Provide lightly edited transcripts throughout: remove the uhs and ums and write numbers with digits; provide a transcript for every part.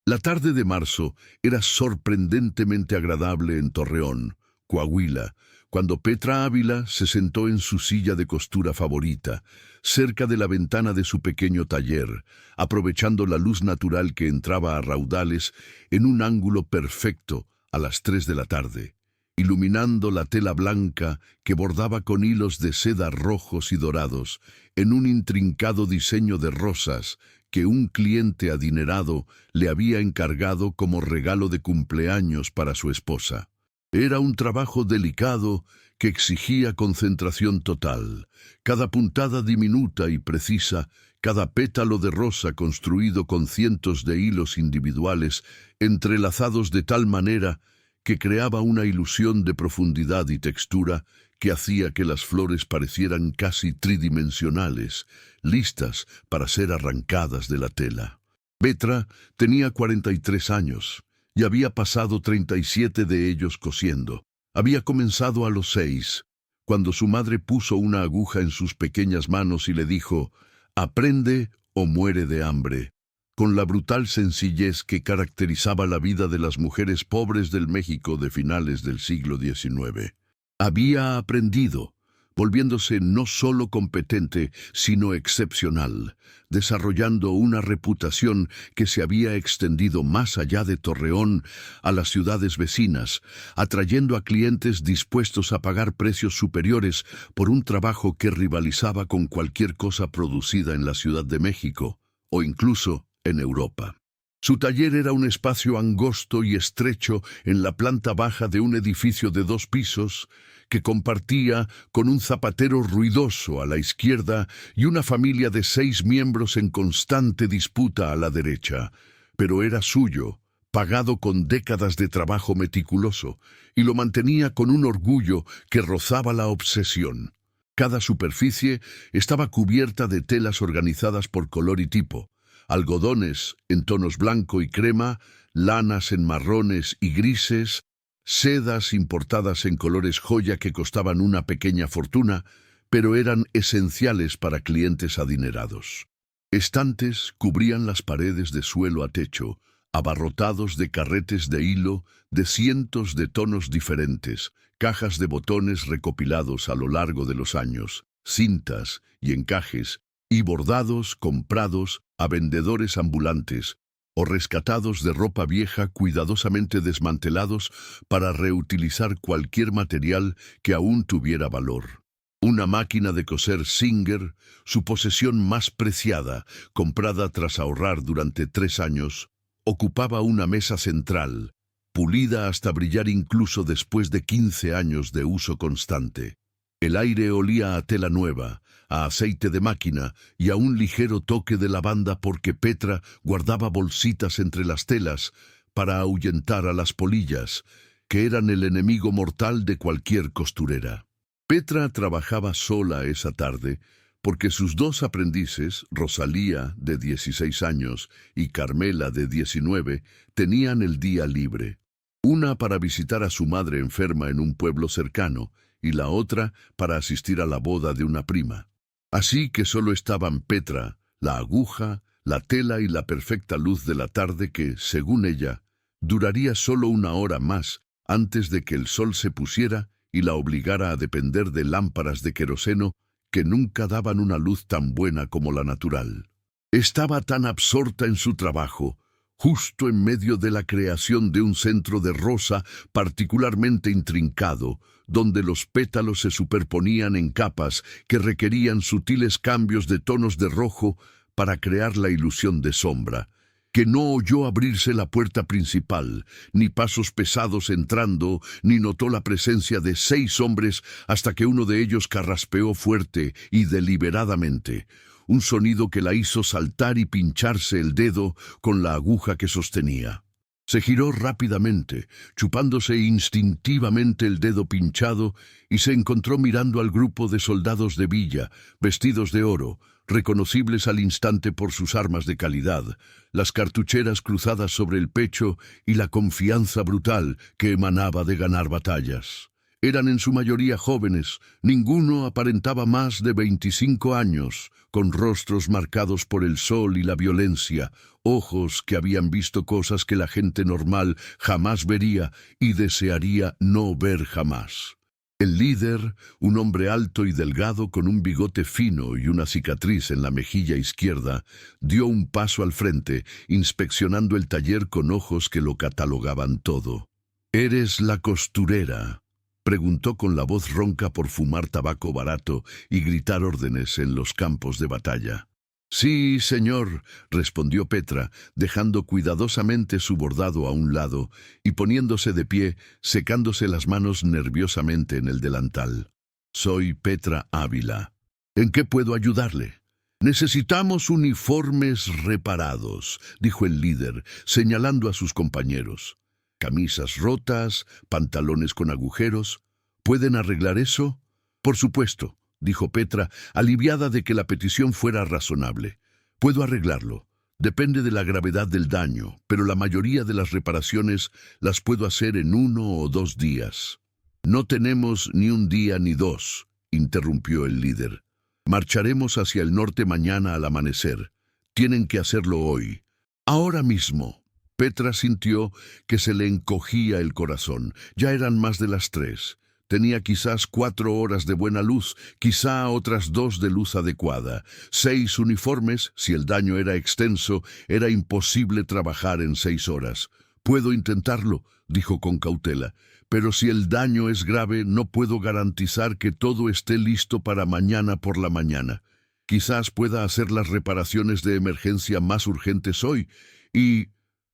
La tarde de marzo era sorprendentemente agradable en Torreón, Coahuila, cuando Petra Ávila se sentó en su silla de costura favorita, cerca de la ventana de su pequeño taller, aprovechando la luz natural que entraba a raudales en un ángulo perfecto a las 3 de la tarde, iluminando la tela blanca que bordaba con hilos de seda rojos y dorados en un intrincado diseño de rosas que un cliente adinerado le había encargado como regalo de cumpleaños para su esposa. Era un trabajo delicado que exigía concentración total. Cada puntada diminuta y precisa, cada pétalo de rosa construido con cientos de hilos individuales, entrelazados de tal manera que creaba una ilusión de profundidad y textura que hacía que las flores parecieran casi tridimensionales, listas para ser arrancadas de la tela. Petra tenía 43 años y había pasado 37 de ellos cosiendo. Había comenzado a los 6, cuando su madre puso una aguja en sus pequeñas manos y le dijo: «Aprende o muere de hambre», con la brutal sencillez que caracterizaba la vida de las mujeres pobres del México de finales del siglo XIX. Había aprendido, volviéndose no solo competente, sino excepcional, desarrollando una reputación que se había extendido más allá de Torreón a las ciudades vecinas, atrayendo a clientes dispuestos a pagar precios superiores por un trabajo que rivalizaba con cualquier cosa producida en la Ciudad de México, o incluso en Europa. Su taller era un espacio angosto y estrecho en la planta baja de un edificio de 2 pisos que compartía con un zapatero ruidoso a la izquierda y una familia de 6 miembros en constante disputa a la derecha. Pero era suyo, pagado con décadas de trabajo meticuloso, y lo mantenía con un orgullo que rozaba la obsesión. Cada superficie estaba cubierta de telas organizadas por color y tipo: algodones en tonos blanco y crema, lanas en marrones y grises, sedas importadas en colores joya que costaban una pequeña fortuna, pero eran esenciales para clientes adinerados. Estantes cubrían las paredes de suelo a techo, abarrotados de carretes de hilo de cientos de tonos diferentes, cajas de botones recopilados a lo largo de los años, cintas y encajes, y bordados comprados a vendedores ambulantes o rescatados de ropa vieja cuidadosamente desmantelados para reutilizar cualquier material que aún tuviera valor. Una máquina de coser Singer, su posesión más preciada, comprada tras ahorrar durante 3 años, ocupaba una mesa central, pulida hasta brillar incluso después de 15 años de uso constante. El aire olía a tela nueva, a aceite de máquina y a un ligero toque de lavanda porque Petra guardaba bolsitas entre las telas para ahuyentar a las polillas, que eran el enemigo mortal de cualquier costurera. Petra trabajaba sola esa tarde porque sus 2 aprendices, Rosalía, de 16 años, y Carmela, de 19, tenían el día libre. Una para visitar a su madre enferma en un pueblo cercano, y la otra para asistir a la boda de una prima. Así que solo estaban Petra, la aguja, la tela y la perfecta luz de la tarde que, según ella, duraría solo 1 hora más antes de que el sol se pusiera y la obligara a depender de lámparas de queroseno que nunca daban una luz tan buena como la natural. Estaba tan absorta en su trabajo, justo en medio de la creación de un centro de rosa particularmente intrincado, donde los pétalos se superponían en capas que requerían sutiles cambios de tonos de rojo para crear la ilusión de sombra, que no oyó abrirse la puerta principal, ni pasos pesados entrando, ni notó la presencia de 6 hombres hasta que uno de ellos carraspeó fuerte y deliberadamente, un sonido que la hizo saltar y pincharse el dedo con la aguja que sostenía. Se giró rápidamente, chupándose instintivamente el dedo pinchado, y se encontró mirando al grupo de soldados de Villa, vestidos de oro, reconocibles al instante por sus armas de calidad, las cartucheras cruzadas sobre el pecho y la confianza brutal que emanaba de ganar batallas. Eran en su mayoría jóvenes, ninguno aparentaba más de 25 años, con rostros marcados por el sol y la violencia, ojos que habían visto cosas que la gente normal jamás vería y desearía no ver jamás. El líder, un hombre alto y delgado con un bigote fino y una cicatriz en la mejilla izquierda, dio un paso al frente, inspeccionando el taller con ojos que lo catalogaban todo. «¿Eres la costurera?», preguntó con la voz ronca por fumar tabaco barato y gritar órdenes en los campos de batalla. «Sí, señor», respondió Petra, dejando cuidadosamente su bordado a un lado y poniéndose de pie, secándose las manos nerviosamente en el delantal. «Soy Petra Ávila. ¿En qué puedo ayudarle?» «Necesitamos uniformes reparados», dijo el líder, señalando a sus compañeros. «Camisas rotas, pantalones con agujeros. ¿Pueden arreglar eso?» «Por supuesto», dijo Petra, aliviada de que la petición fuera razonable. «Puedo arreglarlo. Depende de la gravedad del daño, pero la mayoría de las reparaciones las puedo hacer en 1 o 2 días». «No tenemos ni 1 día ni 2», interrumpió el líder. «Marcharemos hacia el norte mañana al amanecer. Tienen que hacerlo hoy. Ahora mismo». Petra sintió que se le encogía el corazón. Ya eran más de las 3. Tenía quizás 4 horas de buena luz, quizá otras 2 de luz adecuada. 6 uniformes, si el daño era extenso, era imposible trabajar en 6 horas. «Puedo intentarlo», dijo con cautela, «pero si el daño es grave, no puedo garantizar que todo esté listo para mañana por la mañana. Quizás pueda hacer las reparaciones de emergencia más urgentes hoy, y...»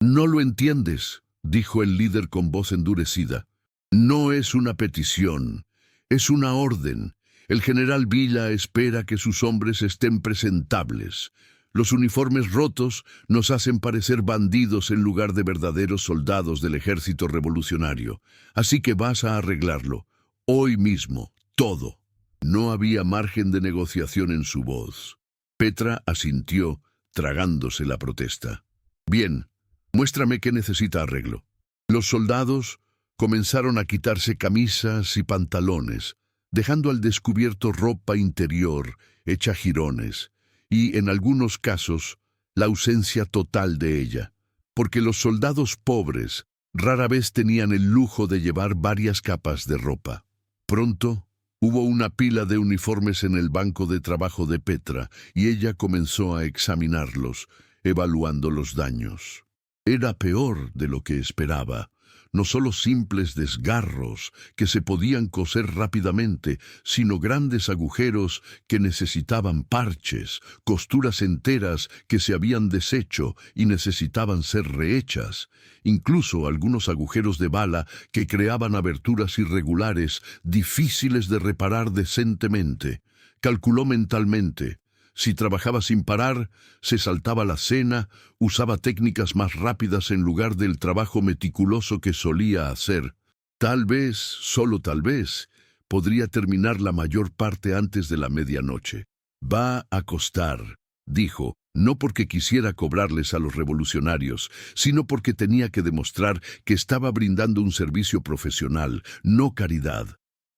«No lo entiendes», dijo el líder con voz endurecida. «No es una petición, es una orden. El general Villa espera que sus hombres estén presentables. Los uniformes rotos nos hacen parecer bandidos en lugar de verdaderos soldados del ejército revolucionario. Así que vas a arreglarlo. Hoy mismo, todo». No había margen de negociación en su voz. Petra asintió, tragándose la protesta. «Bien. Muéstrame qué necesita arreglo». Los soldados comenzaron a quitarse camisas y pantalones, dejando al descubierto ropa interior hecha jirones, y, en algunos casos, la ausencia total de ella, porque los soldados pobres rara vez tenían el lujo de llevar varias capas de ropa. Pronto, hubo una pila de uniformes en el banco de trabajo de Petra, y ella comenzó a examinarlos, evaluando los daños. Era peor de lo que esperaba. No solo simples desgarros que se podían coser rápidamente, sino grandes agujeros que necesitaban parches, costuras enteras que se habían deshecho y necesitaban ser rehechas, incluso algunos agujeros de bala que creaban aberturas irregulares, difíciles de reparar decentemente. Calculó mentalmente. Si trabajaba sin parar, se saltaba la cena, usaba técnicas más rápidas en lugar del trabajo meticuloso que solía hacer. Tal vez, solo tal vez, podría terminar la mayor parte antes de la medianoche. «Va a costar», dijo, no porque quisiera cobrarles a los revolucionarios, sino porque tenía que demostrar que estaba brindando un servicio profesional, no caridad.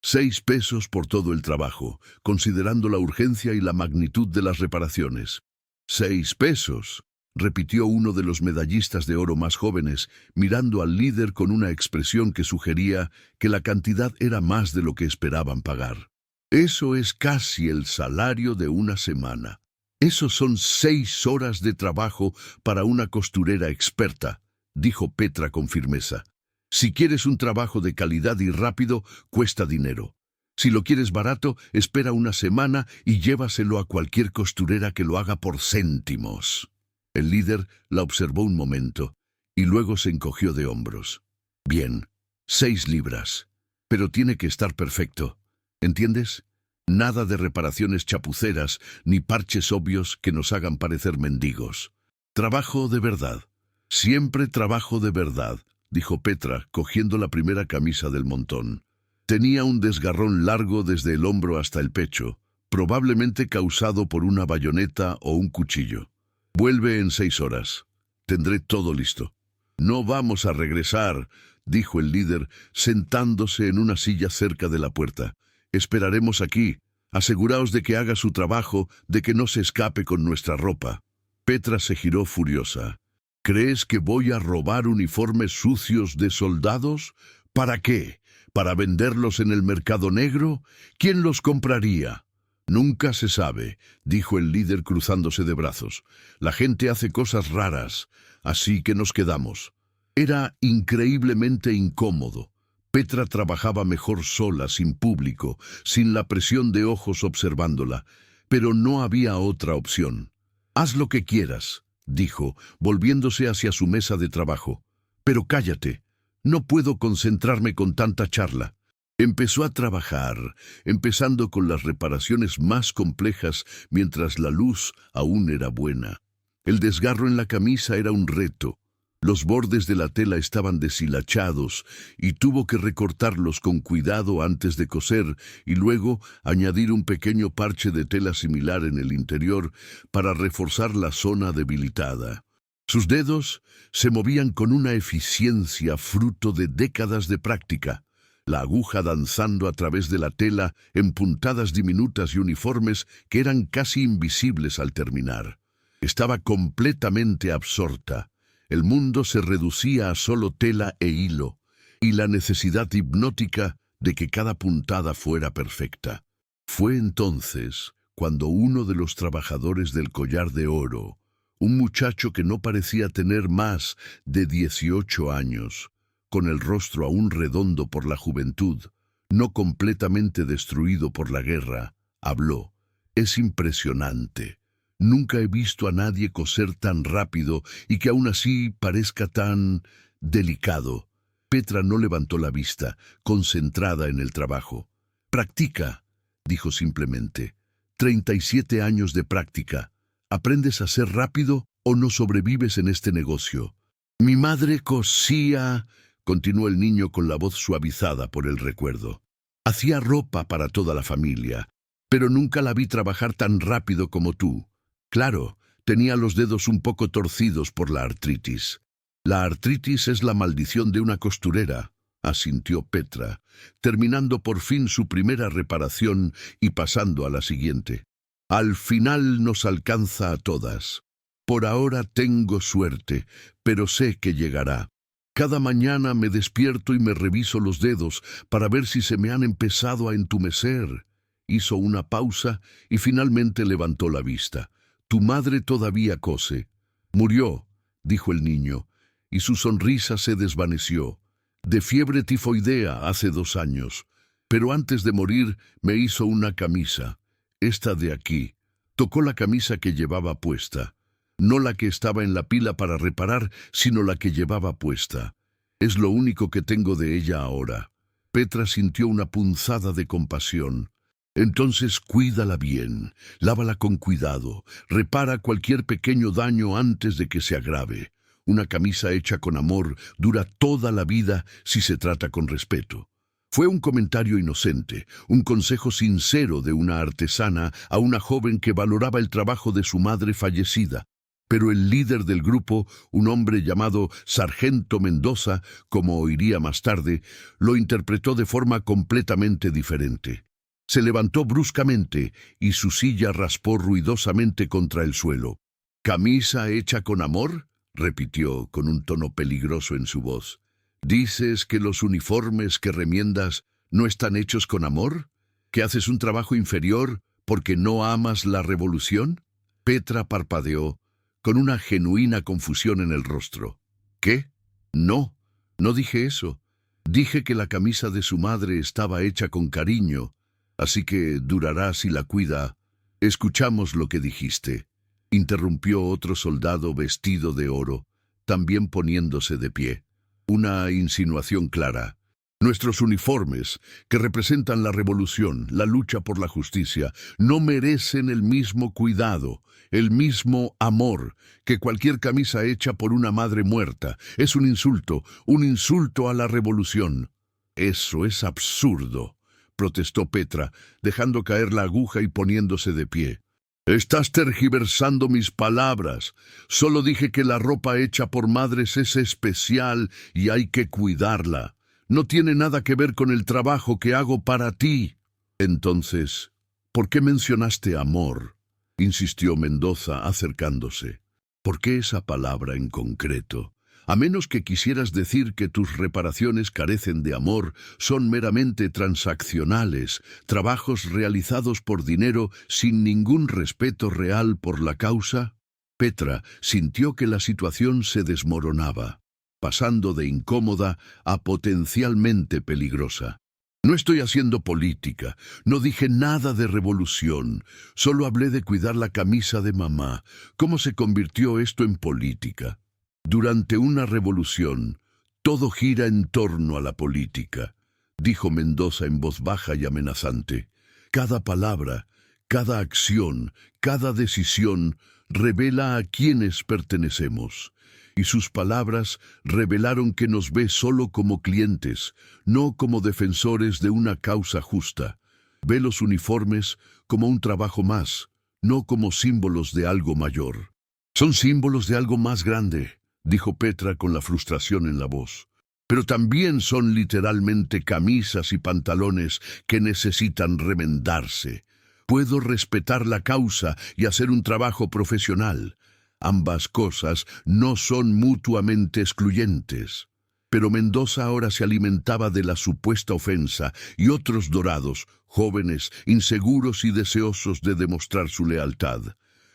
6 pesos por todo el trabajo, considerando la urgencia y la magnitud de las reparaciones. 6 pesos, repitió uno de los medallistas de oro más jóvenes, mirando al líder con una expresión que sugería que la cantidad era más de lo que esperaban pagar. «Eso es casi el salario de una semana. Esos son 6 horas de trabajo para una costurera experta», dijo Petra con firmeza. «Si quieres un trabajo de calidad y rápido, cuesta dinero. Si lo quieres barato, espera una semana y llévaselo a cualquier costurera que lo haga por céntimos». El líder la observó un momento y luego se encogió de hombros. «Bien, 6 libras. Pero tiene que estar perfecto. ¿Entiendes? Nada de reparaciones chapuceras ni parches obvios que nos hagan parecer mendigos. Trabajo de verdad. Siempre trabajo de verdad», dijo Petra, cogiendo la primera camisa del montón. Tenía un desgarrón largo desde el hombro hasta el pecho, probablemente causado por una bayoneta o un cuchillo. «Vuelve en 6 horas. Tendré todo listo». «No vamos a regresar. dijo el líder, sentándose en una silla cerca de la puerta. Esperaremos aquí. Aseguraos de que haga su trabajo, de que no se escape con nuestra ropa. Petra se giró furiosa. ¿Crees que voy a robar uniformes sucios de soldados? ¿Para qué? ¿Para venderlos en el mercado negro? ¿Quién los compraría? Nunca se sabe, dijo el líder cruzándose de brazos. La gente hace cosas raras, así que nos quedamos. Era increíblemente incómodo. Petra trabajaba mejor sola, sin público, sin la presión de ojos observándola, pero no había otra opción. «Haz lo que quieras», dijo, volviéndose hacia su mesa de trabajo. «Pero cállate, no puedo concentrarme con tanta charla». Empezó a trabajar, empezando con las reparaciones más complejas mientras la luz aún era buena. El desgarro en la camisa era un reto. Los bordes de la tela estaban deshilachados y tuvo que recortarlos con cuidado antes de coser y luego añadir un pequeño parche de tela similar en el interior para reforzar la zona debilitada. Sus dedos se movían con una eficiencia fruto de décadas de práctica, la aguja danzando a través de la tela en puntadas diminutas y uniformes que eran casi invisibles al terminar. Estaba completamente absorta. El mundo se reducía a solo tela e hilo, y la necesidad hipnótica de que cada puntada fuera perfecta. Fue entonces cuando uno de los trabajadores del collar de oro, un muchacho que no parecía tener más de 18 años, con el rostro aún redondo por la juventud, no completamente destruido por la guerra, habló. «Es impresionante. Nunca he visto a nadie coser tan rápido y que aún así parezca tan delicado». Petra no levantó la vista, concentrada en el trabajo. «Practica», dijo simplemente. 37 años de práctica. ¿Aprendes a ser rápido o no sobrevives en este negocio? «Mi madre cosía», continuó el niño con la voz suavizada por el recuerdo. «Hacía ropa para toda la familia, pero nunca la vi trabajar tan rápido como tú. Claro, tenía los dedos un poco torcidos por la artritis». «La artritis es la maldición de una costurera», asintió Petra, terminando por fin su primera reparación y pasando a la siguiente. «Al final nos alcanza a todas. Por ahora tengo suerte, pero sé que llegará. Cada mañana me despierto y me reviso los dedos para ver si se me han empezado a entumecer». Hizo una pausa y finalmente levantó la vista. «Tu madre todavía cose». «Murió», dijo el niño, y su sonrisa se desvaneció. «De fiebre tifoidea hace 2 años. Pero antes de morir me hizo una camisa. Esta de aquí». Tocó la camisa que llevaba puesta. No la que estaba en la pila para reparar, sino la que llevaba puesta. «Es lo único que tengo de ella ahora». Petra sintió una punzada de compasión. «Entonces cuídala bien, lávala con cuidado, repara cualquier pequeño daño antes de que se agrave. Una camisa hecha con amor dura toda la vida si se trata con respeto». Fue un comentario inocente, un consejo sincero de una artesana a una joven que valoraba el trabajo de su madre fallecida. Pero el líder del grupo, un hombre llamado Sargento Mendoza, como oiría más tarde, lo interpretó de forma completamente diferente. Se levantó bruscamente y su silla raspó ruidosamente contra el suelo. «¿Camisa hecha con amor?», repitió con un tono peligroso en su voz. «¿Dices que los uniformes que remiendas no están hechos con amor? ¿Que haces un trabajo inferior porque no amas la revolución?» Petra parpadeó, con una genuina confusión en el rostro. «¿Qué? No, no dije eso. Dije que la camisa de su madre estaba hecha con cariño, así que durará si la cuida». «Escuchamos lo que dijiste», interrumpió otro soldado vestido de oro, también poniéndose de pie. Una insinuación clara. «Nuestros uniformes, que representan la revolución, la lucha por la justicia, no merecen el mismo cuidado, el mismo amor que cualquier camisa hecha por una madre muerta. Es un insulto a la revolución». «Eso es absurdo», protestó Petra, dejando caer la aguja y poniéndose de pie. Estás tergiversando mis palabras. Solo dije que la ropa hecha por madres es especial y hay que cuidarla. No tiene nada que ver con el trabajo que hago para ti. Entonces, ¿por qué mencionaste amor?, insistió Mendoza acercándose. ¿Por qué esa palabra en concreto? A menos que quisieras decir que tus reparaciones carecen de amor, son meramente transaccionales, trabajos realizados por dinero sin ningún respeto real por la causa. Petra sintió que la situación se desmoronaba, pasando de incómoda a potencialmente peligrosa. No estoy haciendo política, no dije nada de revolución, solo hablé de cuidar la camisa de mamá. ¿Cómo se convirtió esto en política? Durante una revolución, todo gira en torno a la política, dijo Mendoza en voz baja y amenazante. Cada palabra, cada acción, cada decisión revela a quiénes pertenecemos. Y sus palabras revelaron que nos ve solo como clientes, no como defensores de una causa justa. Ve los uniformes como un trabajo más, no como símbolos de algo mayor. Son símbolos de algo más grande, dijo Petra con la frustración en la voz. Pero también son literalmente camisas y pantalones que necesitan remendarse. Puedo respetar la causa y hacer un trabajo profesional. Ambas cosas no son mutuamente excluyentes. Pero Mendoza ahora se alimentaba de la supuesta ofensa y otros dorados, jóvenes, inseguros y deseosos de demostrar su lealtad,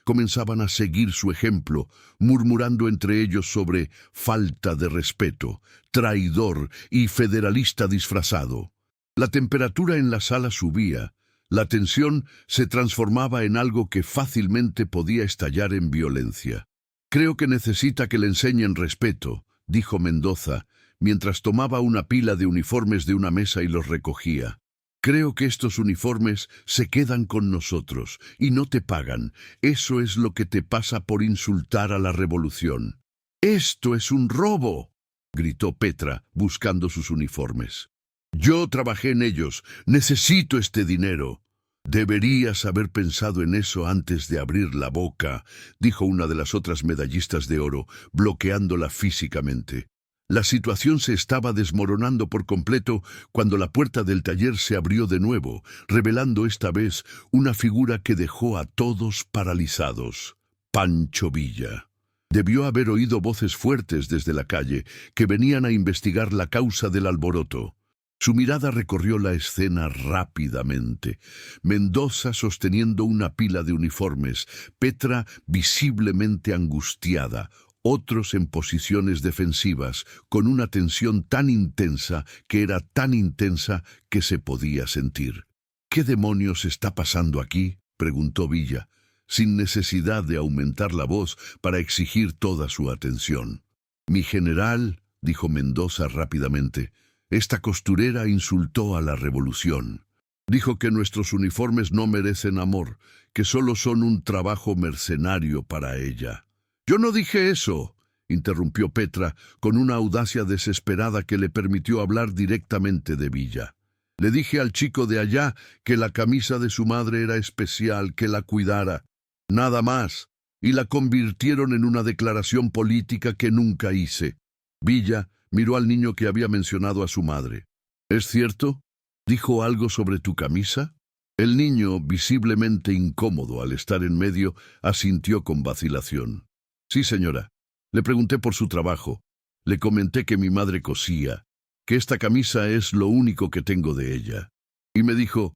comenzaban a seguir su ejemplo, murmurando entre ellos sobre falta de respeto, traidor y federalista disfrazado. La temperatura en la sala subía. La tensión se transformaba en algo que fácilmente podía estallar en violencia. Creo que necesita que le enseñen respeto, dijo Mendoza, mientras tomaba una pila de uniformes de una mesa y los recogía. Creo que estos uniformes se quedan con nosotros y no te pagan. Eso es lo que te pasa por insultar a la revolución. ¡Esto es un robo!, gritó Petra, buscando sus uniformes. Yo trabajé en ellos. Necesito este dinero. Deberías haber pensado en eso antes de abrir la boca, dijo una de las otras medallistas de oro, bloqueándola físicamente. La situación se estaba desmoronando por completo cuando la puerta del taller se abrió de nuevo, revelando esta vez una figura que dejó a todos paralizados. Pancho Villa. Debió haber oído voces fuertes desde la calle que venían a investigar la causa del alboroto. Su mirada recorrió la escena rápidamente. Mendoza sosteniendo una pila de uniformes, Petra visiblemente angustiada, otros en posiciones defensivas, con una tensión tan intensa que era tan intensa que se podía sentir. ¿Qué demonios está pasando aquí?, preguntó Villa, sin necesidad de aumentar la voz para exigir toda su atención. Mi general, dijo Mendoza rápidamente, esta costurera insultó a la revolución. Dijo que nuestros uniformes no merecen amor, que solo son un trabajo mercenario para ella. «Yo no dije eso», interrumpió Petra con una audacia desesperada que le permitió hablar directamente de Villa. «Le dije al chico de allá que la camisa de su madre era especial, que la cuidara. Nada más. Y la convirtieron en una declaración política que nunca hice». Villa miró al niño que había mencionado a su madre. «¿Es cierto? ¿Dijo algo sobre tu camisa?» El niño, visiblemente incómodo al estar en medio, asintió con vacilación. «Sí, señora. Le pregunté por su trabajo. Le comenté que mi madre cosía, que esta camisa es lo único que tengo de ella. Y me dijo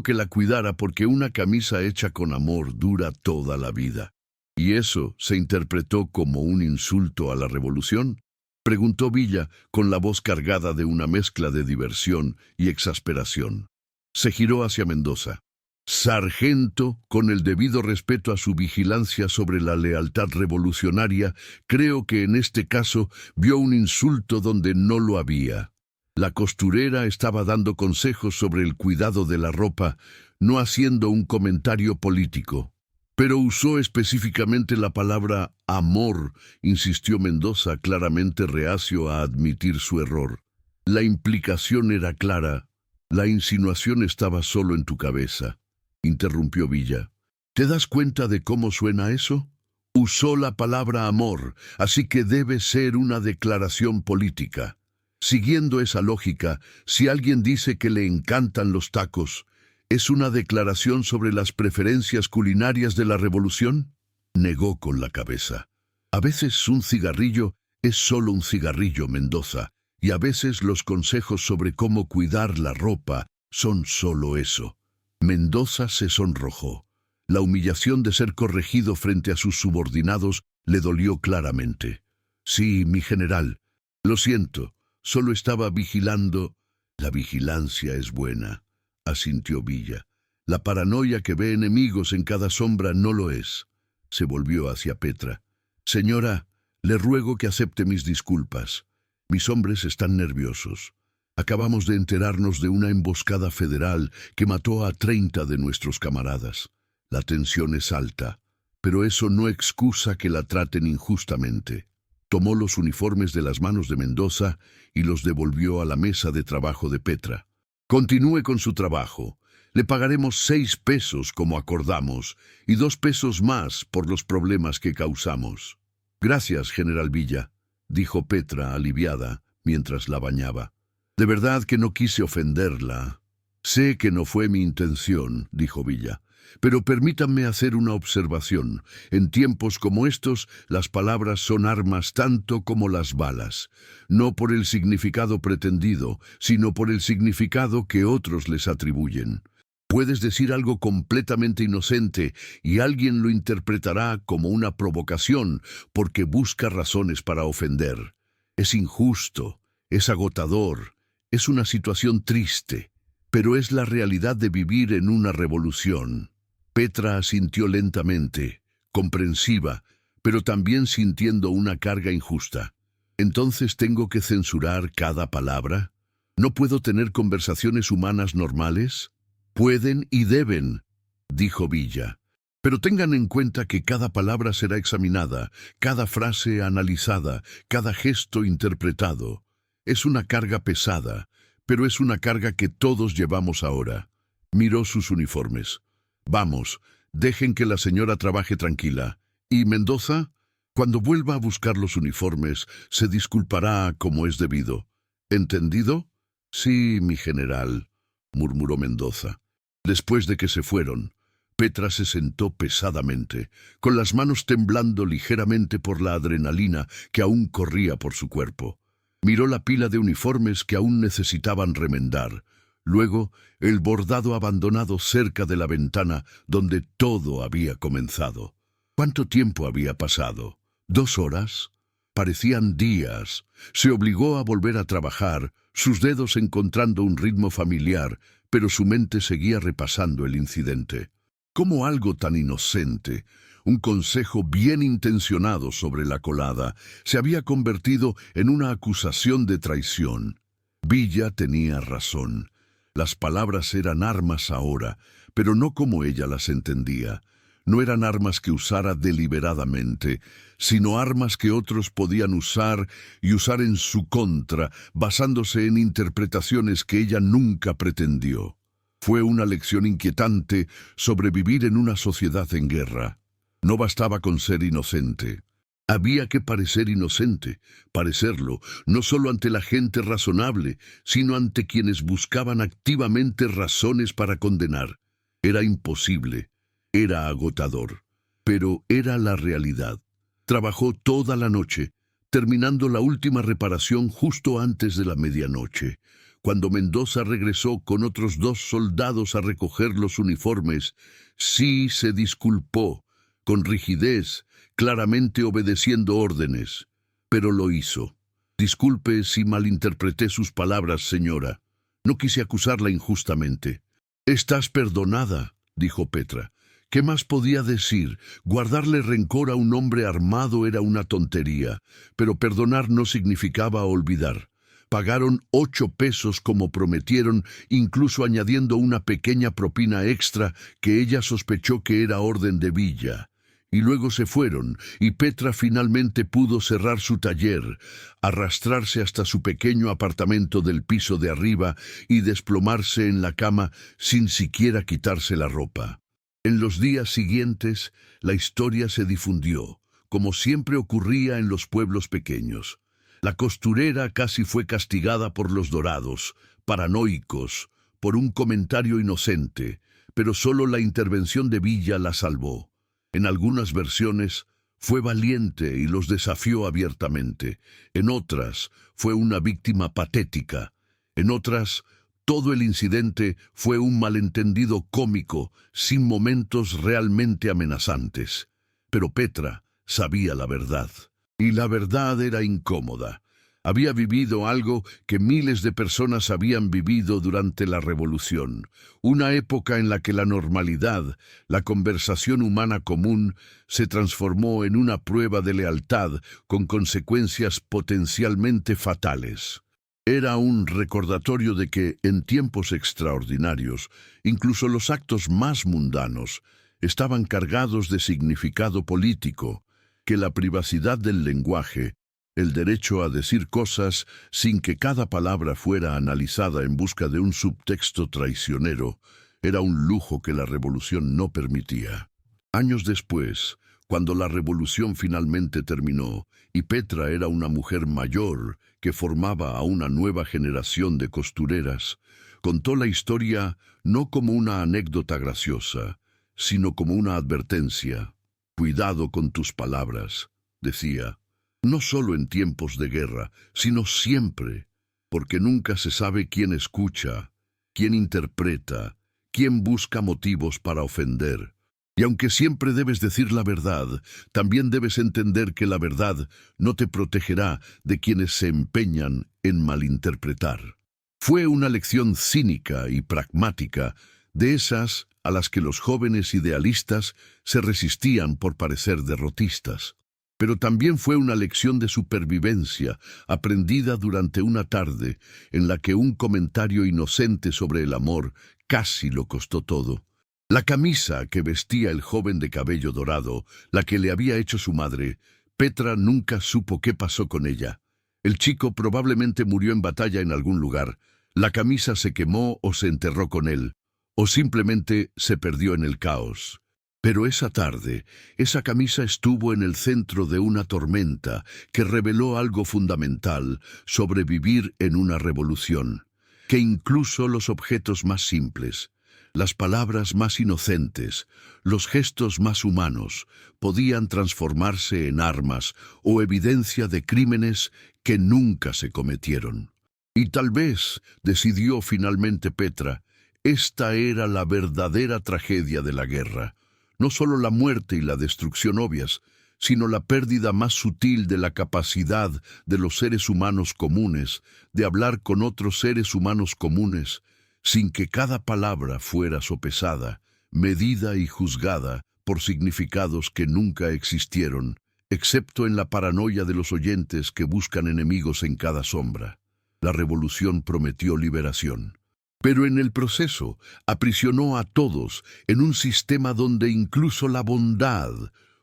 que la cuidara porque una camisa hecha con amor dura toda la vida». ¿Y eso se interpretó como un insulto a la revolución?, preguntó Villa con la voz cargada de una mezcla de diversión y exasperación. Se giró hacia Mendoza. «Sargento, con el debido respeto a su vigilancia sobre la lealtad revolucionaria, creo que en este caso vio un insulto donde no lo había. La costurera estaba dando consejos sobre el cuidado de la ropa, no haciendo un comentario político». «Pero usó específicamente la palabra amor», insistió Mendoza, claramente reacio a admitir su error. «La implicación era clara. La insinuación estaba solo en tu cabeza», interrumpió Villa. ¿Te das cuenta de cómo suena eso? Usó la palabra amor, así que debe ser una declaración política. Siguiendo esa lógica, si alguien dice que le encantan los tacos, ¿es una declaración sobre las preferencias culinarias de la revolución? Negó con la cabeza. A veces un cigarrillo es solo un cigarrillo, Mendoza, y a veces los consejos sobre cómo cuidar la ropa son solo eso. Mendoza se sonrojó. La humillación de ser corregido frente a sus subordinados le dolió claramente. Sí, mi general, lo siento, solo estaba vigilando. La vigilancia es buena, asintió Villa. La paranoia que ve enemigos en cada sombra no lo es. Se volvió hacia Petra. Señora, le ruego que acepte mis disculpas. Mis hombres están nerviosos. Acabamos de enterarnos de una emboscada federal que mató a 30 de nuestros camaradas. La tensión es alta, pero eso no excusa que la traten injustamente. Tomó los uniformes de las manos de Mendoza y los devolvió a la mesa de trabajo de Petra. Continúe con su trabajo. Le pagaremos 6 pesos como acordamos y 2 pesos más por los problemas que causamos. Gracias, general Villa, dijo Petra aliviada mientras la bañaba. De verdad que no quise ofenderla. Sé que no fue mi intención, dijo Villa. Pero permítanme hacer una observación. En tiempos como estos, las palabras son armas tanto como las balas. No por el significado pretendido, sino por el significado que otros les atribuyen. Puedes decir algo completamente inocente y alguien lo interpretará como una provocación porque busca razones para ofender. Es injusto, es agotador, es una situación triste, pero es la realidad de vivir en una revolución. Petra asintió lentamente, comprensiva, pero también sintiendo una carga injusta. ¿Entonces tengo que censurar cada palabra? ¿No puedo tener conversaciones humanas normales? Pueden y deben, dijo Villa. Pero tengan en cuenta que cada palabra será examinada, cada frase analizada, cada gesto interpretado. Es una carga pesada, pero es una carga que todos llevamos ahora. Miró sus uniformes. Vamos, dejen que la señora trabaje tranquila. ¿Y Mendoza? Cuando vuelva a buscar los uniformes, se disculpará como es debido. ¿Entendido? Sí, mi general, murmuró Mendoza. Después de que se fueron, Petra se sentó pesadamente, con las manos temblando ligeramente por la adrenalina que aún corría por su cuerpo. Miró la pila de uniformes que aún necesitaban remendar. Luego, el bordado abandonado cerca de la ventana donde todo había comenzado. ¿Cuánto tiempo había pasado? ¿2 horas? Parecían días. Se obligó a volver a trabajar, sus dedos encontrando un ritmo familiar, pero su mente seguía repasando el incidente. ¿Cómo algo tan inocente, un consejo bien intencionado sobre la colada, se había convertido en una acusación de traición? Villa tenía razón. Las palabras eran armas ahora, pero no como ella las entendía. No eran armas que usara deliberadamente, sino armas que otros podían usar y usar en su contra, basándose en interpretaciones que ella nunca pretendió. Fue una lección inquietante sobre vivir en una sociedad en guerra. No bastaba con ser inocente. Había que parecer inocente, parecerlo, no solo ante la gente razonable, sino ante quienes buscaban activamente razones para condenar. Era imposible, era agotador, pero era la realidad. Trabajó toda la noche, terminando la última reparación justo antes de la medianoche. Cuando Mendoza regresó con otros 2 soldados a recoger los uniformes, sí se disculpó, con rigidez, claramente obedeciendo órdenes, pero lo hizo. Disculpe si malinterpreté sus palabras, señora. No quise acusarla injustamente. Estás perdonada, dijo Petra. ¿Qué más podía decir? Guardarle rencor a un hombre armado era una tontería, pero perdonar no significaba olvidar. Pagaron 8 pesos como prometieron, incluso añadiendo una pequeña propina extra que ella sospechó que era orden de Villa. Y luego se fueron, y Petra finalmente pudo cerrar su taller, arrastrarse hasta su pequeño apartamento del piso de arriba y desplomarse en la cama sin siquiera quitarse la ropa. En los días siguientes, la historia se difundió, como siempre ocurría en los pueblos pequeños. La costurera casi fue castigada por los dorados, paranoicos, por un comentario inocente, pero solo la intervención de Villa la salvó. En algunas versiones, fue valiente y los desafió abiertamente. En otras, fue una víctima patética. En otras, todo el incidente fue un malentendido cómico, sin momentos realmente amenazantes. Pero Petra sabía la verdad. Y la verdad era incómoda. Había vivido algo que miles de personas habían vivido durante la Revolución, una época en la que la normalidad, la conversación humana común, se transformó en una prueba de lealtad con consecuencias potencialmente fatales. Era un recordatorio de que, en tiempos extraordinarios, incluso los actos más mundanos estaban cargados de significado político, que la privacidad del lenguaje, el derecho a decir cosas sin que cada palabra fuera analizada en busca de un subtexto traicionero, era un lujo que la revolución no permitía. Años después, cuando la revolución finalmente terminó y Petra era una mujer mayor que formaba a una nueva generación de costureras, contó la historia no como una anécdota graciosa, sino como una advertencia. «Cuidado con tus palabras», decía. No solo en tiempos de guerra, sino siempre, porque nunca se sabe quién escucha, quién interpreta, quién busca motivos para ofender. Y aunque siempre debes decir la verdad, también debes entender que la verdad no te protegerá de quienes se empeñan en malinterpretar. Fue una lección cínica y pragmática, de esas a las que los jóvenes idealistas se resistían por parecer derrotistas. Pero también fue una lección de supervivencia, aprendida durante una tarde en la que un comentario inocente sobre el amor casi lo costó todo. La camisa que vestía el joven de cabello dorado, la que le había hecho su madre, Petra nunca supo qué pasó con ella. El chico probablemente murió en batalla en algún lugar, la camisa se quemó o se enterró con él, o simplemente se perdió en el caos. Pero esa tarde, esa camisa estuvo en el centro de una tormenta que reveló algo fundamental sobre vivir en una revolución, que incluso los objetos más simples, las palabras más inocentes, los gestos más humanos, podían transformarse en armas o evidencia de crímenes que nunca se cometieron. Y tal vez, decidió finalmente Petra, esta era la verdadera tragedia de la guerra. No solo la muerte y la destrucción obvias, sino la pérdida más sutil de la capacidad de los seres humanos comunes de hablar con otros seres humanos comunes, sin que cada palabra fuera sopesada, medida y juzgada por significados que nunca existieron, excepto en la paranoia de los oyentes que buscan enemigos en cada sombra. La revolución prometió liberación. Pero en el proceso aprisionó a todos en un sistema donde incluso la bondad,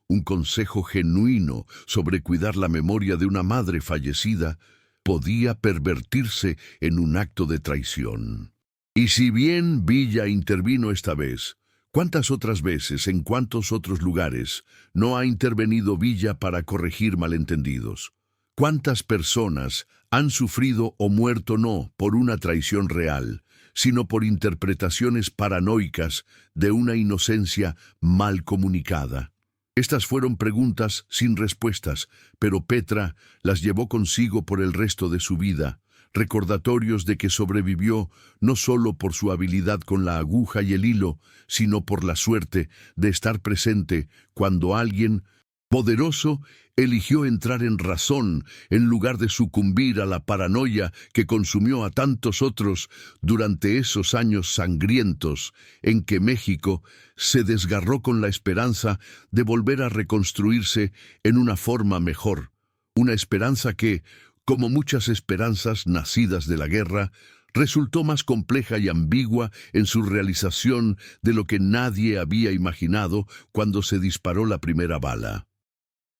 un consejo genuino sobre cuidar la memoria de una madre fallecida, podía pervertirse en un acto de traición. Y si bien Villa intervino esta vez, ¿cuántas otras veces, en cuántos otros lugares, no ha intervenido Villa para corregir malentendidos? ¿Cuántas personas han sufrido o muerto no por una traición real, sino por interpretaciones paranoicas de una inocencia mal comunicada? Estas fueron preguntas sin respuestas, pero Petra las llevó consigo por el resto de su vida, recordatorios de que sobrevivió no solo por su habilidad con la aguja y el hilo, sino por la suerte de estar presente cuando alguien poderoso eligió entrar en razón en lugar de sucumbir a la paranoia que consumió a tantos otros durante esos años sangrientos en que México se desgarró con la esperanza de volver a reconstruirse en una forma mejor, una esperanza que, como muchas esperanzas nacidas de la guerra, resultó más compleja y ambigua en su realización de lo que nadie había imaginado cuando se disparó la primera bala.